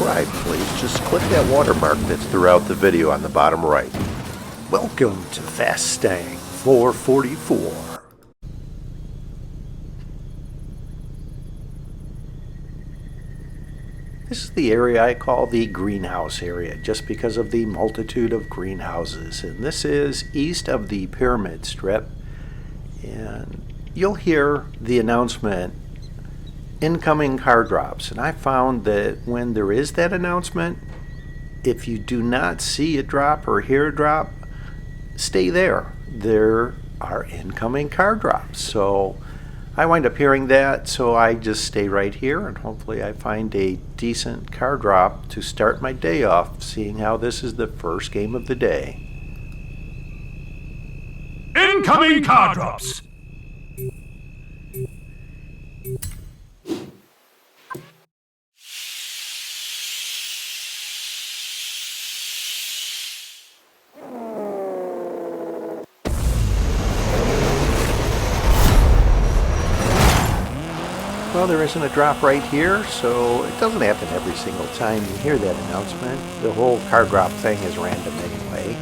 subscribe, please. Just click that watermark that's throughout the video on the bottom right. Welcome to Fastang 444. This is the area I call the greenhouse area, just because of the multitude of greenhouses. And this is east of the pyramid strip. And you'll hear the announcement, incoming car drops. And I found that when there is that announcement, if you do not see a drop or hear a drop, stay there. There are incoming car drops. So I wind up hearing that, so I just stay right here, and hopefully I find a decent car drop to start my day off, seeing how this is the first game of the day. Incoming car drops! Well, there isn't a drop right here, so it doesn't happen every single time you hear that announcement. The whole car drop thing is random anyway.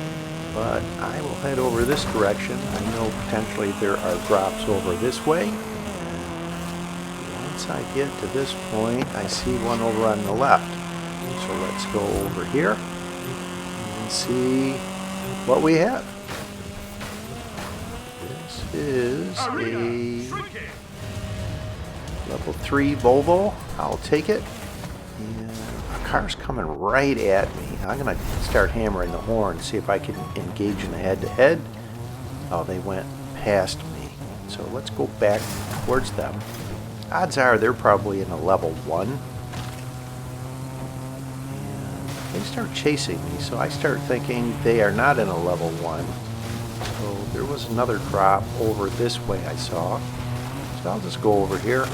But I will head over this direction. I know potentially there are drops over this way. Once I get to this point, I see one over on the left. So let's go over here and see what we have. This is a level 3 Volvo. I'll take it. And a car's coming right at me. I'm going to start hammering the horn, see if I can engage in a head-to-head. Oh, they went past me. So let's go back towards them. Odds are they're probably in a level 1. And they start chasing me, so I start thinking they are not in a level 1. So there was another drop over this way I saw. So I'll just go over here.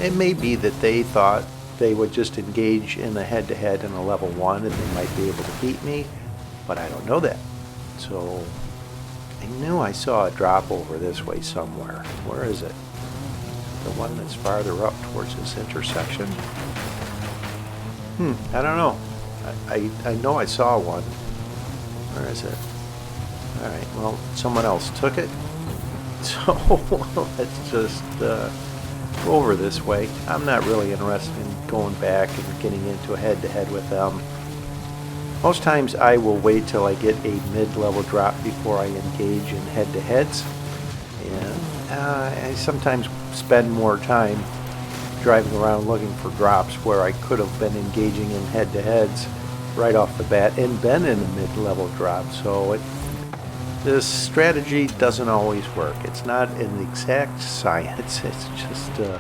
It may be that they thought they would just engage in a head-to-head in a level 1 and they might be able to beat me, but I don't know that. So I knew I saw a drop over this way somewhere. Where is it? The one that's farther up towards this intersection? I don't know. I know I saw one. Where is it? Alright, well, someone else took it. So let's just go over this way. I'm not really interested in going back and getting into a head-to-head with them. Most times I will wait till I get a mid-level drop before I engage in head-to-heads. And I sometimes spend more time driving around looking for drops where I could have been engaging in head-to-heads right off the bat and been in a mid-level drop. So this strategy doesn't always work. It's not an exact science. It's just a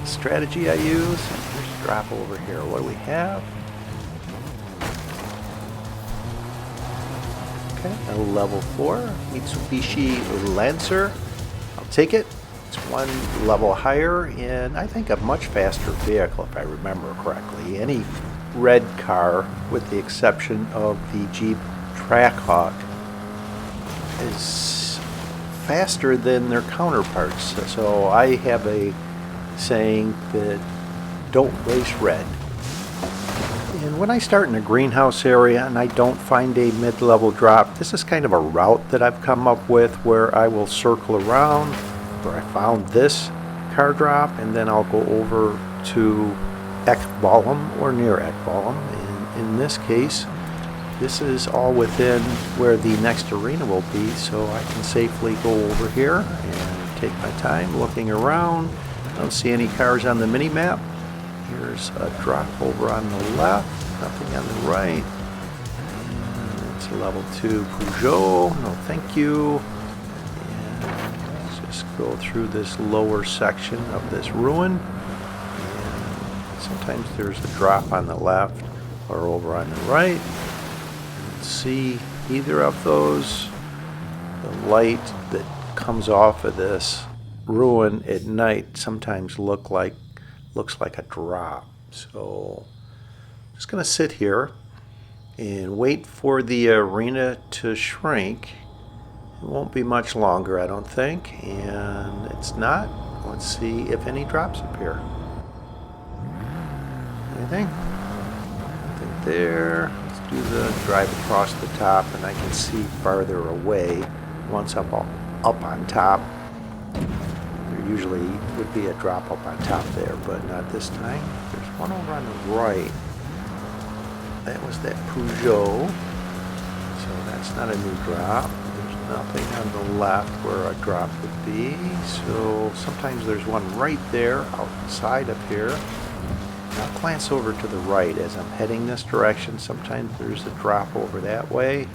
strategy I use. There's a drop over here. What do we have? Okay, a level 4 Mitsubishi Lancer. I'll take it. It's one level higher and I think a much faster vehicle if I remember correctly. Any red car, with the exception of the Jeep Trackhawk, is faster than their counterparts. So I have a saying that don't race red. And when I start in a greenhouse area and I don't find a mid-level drop, this is kind of a route that I've come up with where I will circle around where I found this car drop and then I'll go over to Ekbalm or near Ekbalm. And in this case, this is all within where the next arena will be, so I can safely go over here and take my time looking around. I don't see any cars on the mini-map. Here's a drop over on the left, nothing on the right. And it's a level 2 Peugeot, no thank you. And let's just go through this lower section of this ruin. And sometimes there's a drop on the left or over on the right. See either of those. The light that comes off of this ruin at night sometimes looks like a drop. So I'm just going to sit here and wait for the arena to shrink. It won't be much longer, I don't think, and it's not. Let's see if any drops appear. anything. Nothing there. Let's do the drive across the top, and I can see farther away once up on top. There usually would be a drop up on top there, but not this time. There's one over on the right. That was that Peugeot. So that's not a new drop. There's nothing on the left where a drop would be. So sometimes there's one right there outside up here. I'll glance over to the right as I'm heading this direction. Sometimes there's a drop over that way.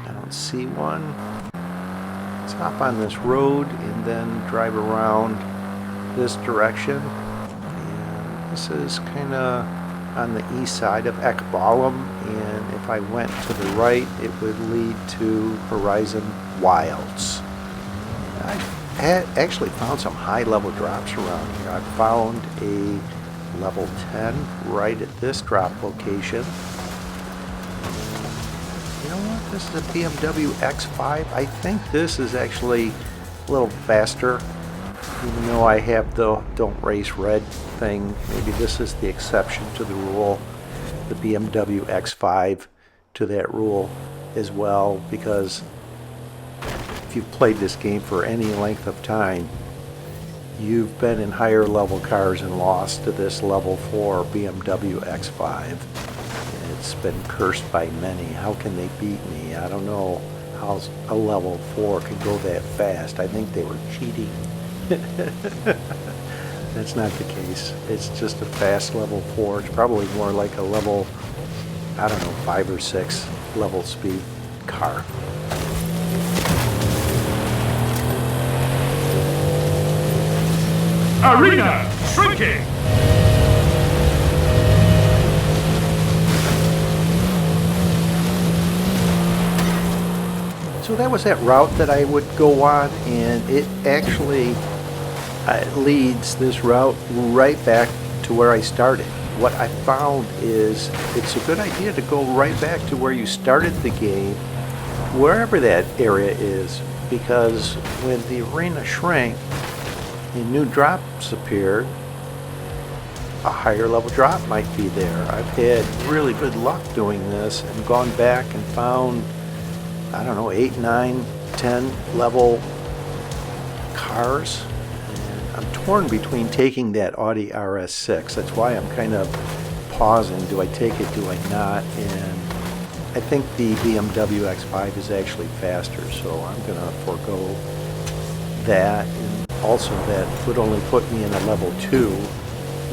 I don't see one. Let's hop on this road and then drive around this direction. And this is kind of on the east side of Ekballam, and if I went to the right, it would lead to Horizon Wilds. I had actually found some high-level drops around here. I found a level 10 right at this drop location. You know what? This is a BMW X5. I think this is actually a little faster. Even though I have the don't race red thing, maybe this is the exception to the rule, the BMW X5 to that rule as well, because if you've played this game for any length of time, you've been in higher level cars and lost to this level 4 BMW X5. It's been cursed by many. How can they beat me? I don't know how a level 4 can go that fast. I think they were cheating. That's not the case. It's just a fast level 4. It's probably more like a level, I don't know, 5 or 6 level speed car. Arena shrinking. So that was that route that I would go on, and it actually leads this route right back to where I started. What I found is it's a good idea to go right back to where you started the game, wherever that area is, because when the arena shrank and new drops appeared, a higher level drop might be there. I've had really good luck doing this and gone back and found, I don't know, 8, 9, 10 level cars. I'm torn between taking that Audi RS6. That's why I'm kind of pausing. Do I take it? Do I not? And I think the BMW X5 is actually faster, so I'm going to forego that. And also that would only put me in a level 2,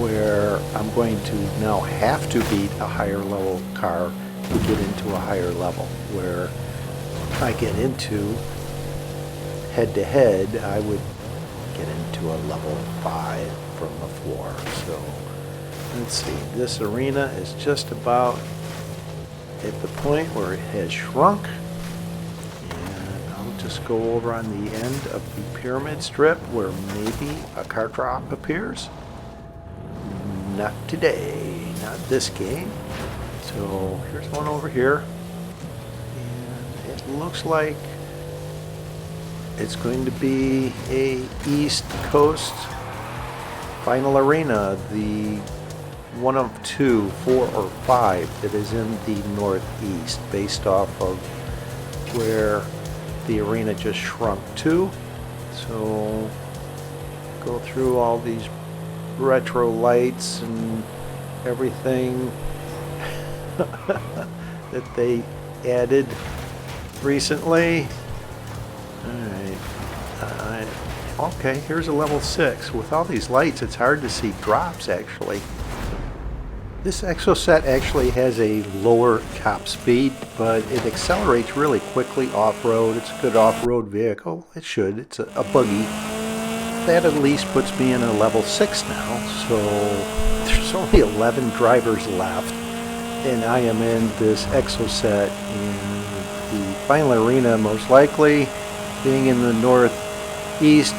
where I'm going to now have to beat a higher level car to get into a higher level, where if I get into head-to-head, I would get into a level 5 from a 4. So let's see, this arena is just about at the point where it has shrunk, and I'll just go over on the end of the pyramid strip where maybe a car drop appears. Not today, not this game. So here's one over here, and it looks like it's going to be a East Coast final arena, the one of 2, 4, or 5 that is in the Northeast, based off of where the arena just shrunk to. So go through all these retro lights and everything that they added recently. Alright, okay, here's a level 6. With all these lights, it's hard to see drops, actually. This Exoset actually has a lower top speed, but it accelerates really quickly off-road. It's a good off-road vehicle. It should. It's a buggy. That at least puts me in a level 6 now, so there's only 11 drivers left, and I am in this Exoset in the final arena, most likely. Being in the Northeast,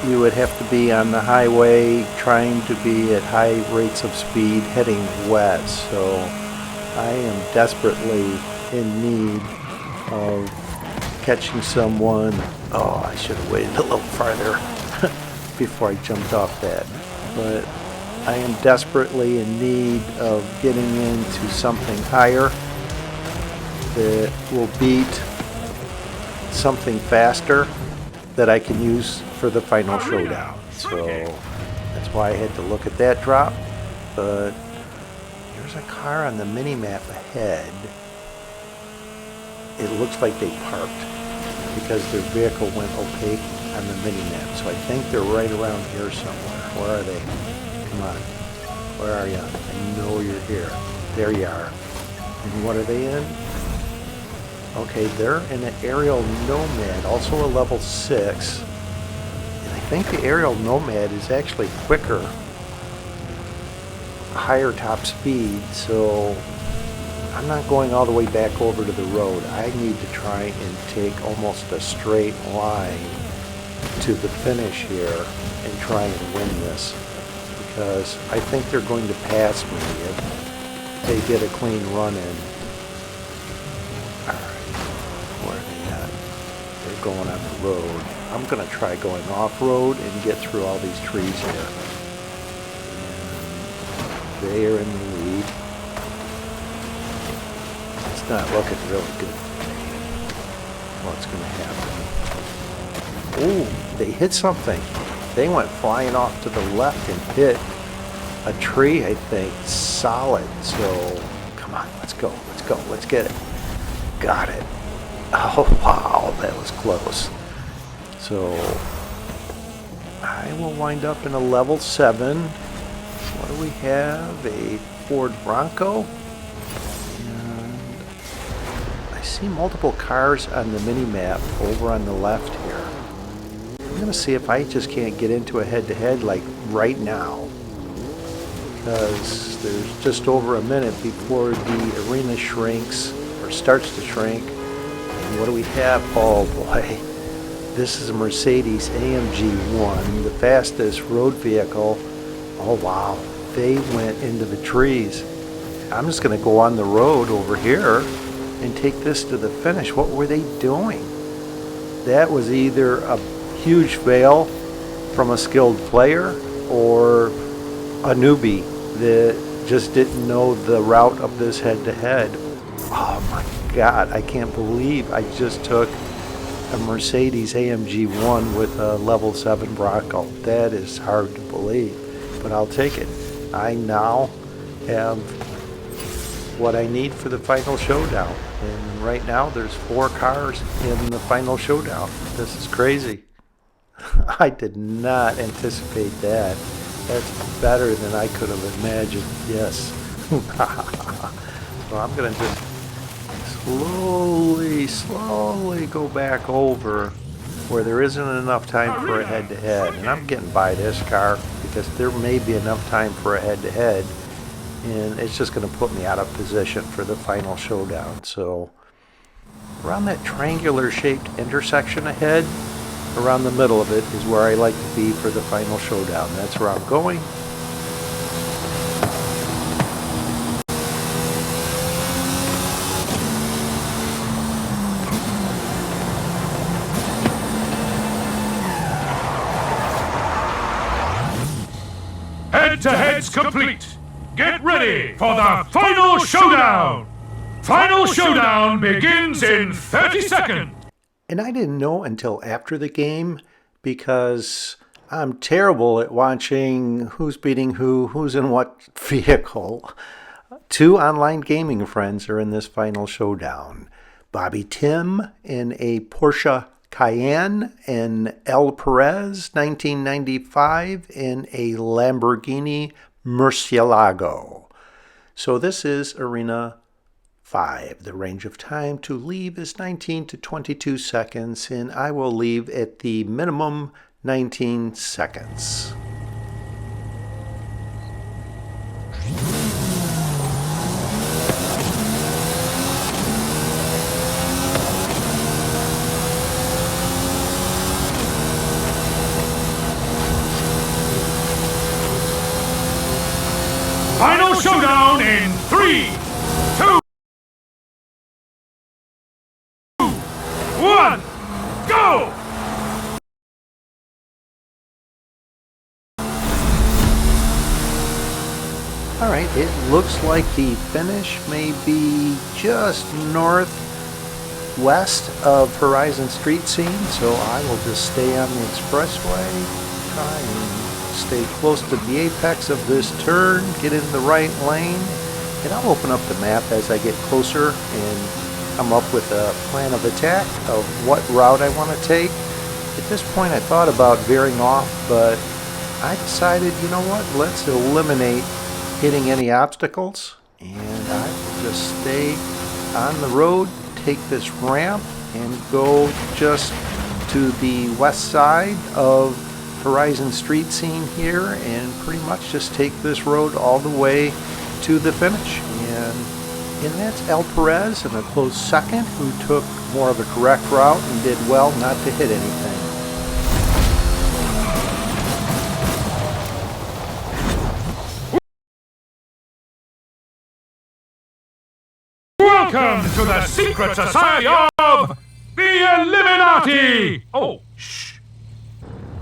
you would have to be on the highway trying to be at high rates of speed heading west, so I am desperately in need of catching someone. Oh, I should have waited a little farther before I jumped off that. But I am desperately in need of getting into something higher that will beat something faster that I can use for the final showdown. So that's why I had to look at that drop. But there's a car on the mini-map ahead. It looks like they parked because their vehicle went opaque on the mini-map. So I think they're right around here somewhere. Where are they? Come on. Where are you? I know you're here. There you are. And what are they in? Okay, they're in an aerial nomad, also a level 6. And I think the aerial nomad is actually quicker, higher top speed, so I'm not going all the way back over to the road. I need to try and take almost a straight line to the finish here and try and win this, because I think they're going to pass me if they get a clean run in. Where are they at? They're going on the road. I'm going to try going off-road and get through all these trees here. And they are in the lead. It's not looking really good for me. What's going to happen? Oh, they hit something. They went flying off to the left and hit a tree, I think, solid. So, come on, let's go, let's get it. Got it. Oh, wow, that was close. So, I will wind up in a level 7. What do we have? A Ford Bronco. And I see multiple cars on the mini-map over on the left here. I'm going to see if I just can't get into a head-to-head like right now. Because there's just over a minute before the arena shrinks or starts to shrink. And what do we have? Oh boy, this is a Mercedes AMG 1, the fastest road vehicle. Oh wow, they went into the trees. I'm just going to go on the road over here and take this to the finish. What were they doing? That was either a huge fail from a skilled player or a newbie that just didn't know the route of this head-to-head. Oh my God, I can't believe I just took a Mercedes AMG 1 with a level 7 Bronco. That is hard to believe, but I'll take it. I now have what I need for the final showdown. And right now there's 4 cars in the final showdown. This is crazy. I did not anticipate that. That's better than I could have imagined. Yes. So I'm going to just slowly go back over where there isn't enough time for a head-to-head. And I'm getting by this car because there may be enough time for a head-to-head. And it's just going to put me out of position for the final showdown. So around that triangular shaped intersection ahead, around the middle of it is where I like to be for the final showdown. That's where I'm going. Head-to-head's complete. Get ready for the final showdown. Final showdown begins in 30 seconds. And I didn't know until after the game because I'm terrible at watching who's beating who's in what vehicle. 2 online gaming friends are in this final showdown. Bobby Tim in a Porsche Cayenne, and LPerez1995 in a Lamborghini Murcielago. So this is Arena 5. The range of time to leave is 19 to 22 seconds, and I will leave at the minimum 19 seconds. Final showdown in 3, 2, 1, go! looks like the finish may be just northwest of Horizon Street Scene, so I will just stay on the expressway, try and stay close to the apex of this turn, get in the right lane, and I'll open up the map as I get closer and come up with a plan of attack of what route I want to take. At this point I thought about veering off, but I decided, you know what, let's eliminate hitting any obstacles, and I will just stay on the road, take this ramp, and go just to the west side of Horizon Street Scene here, and pretty much just take this road all the way to the finish. And that's LPerez in a close second, who took more of a correct route and did well not to hit anything. Welcome to the secret society of the Illuminati! Oh, shh.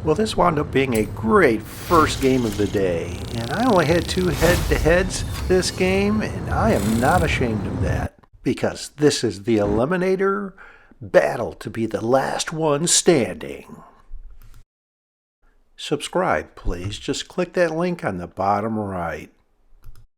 Well, this wound up being a great first game of the day, and I only had 2 head-to-heads this game, and I am not ashamed of that, because this is the Eliminator battle to be the last one standing. Subscribe, please. Just click that link on the bottom right.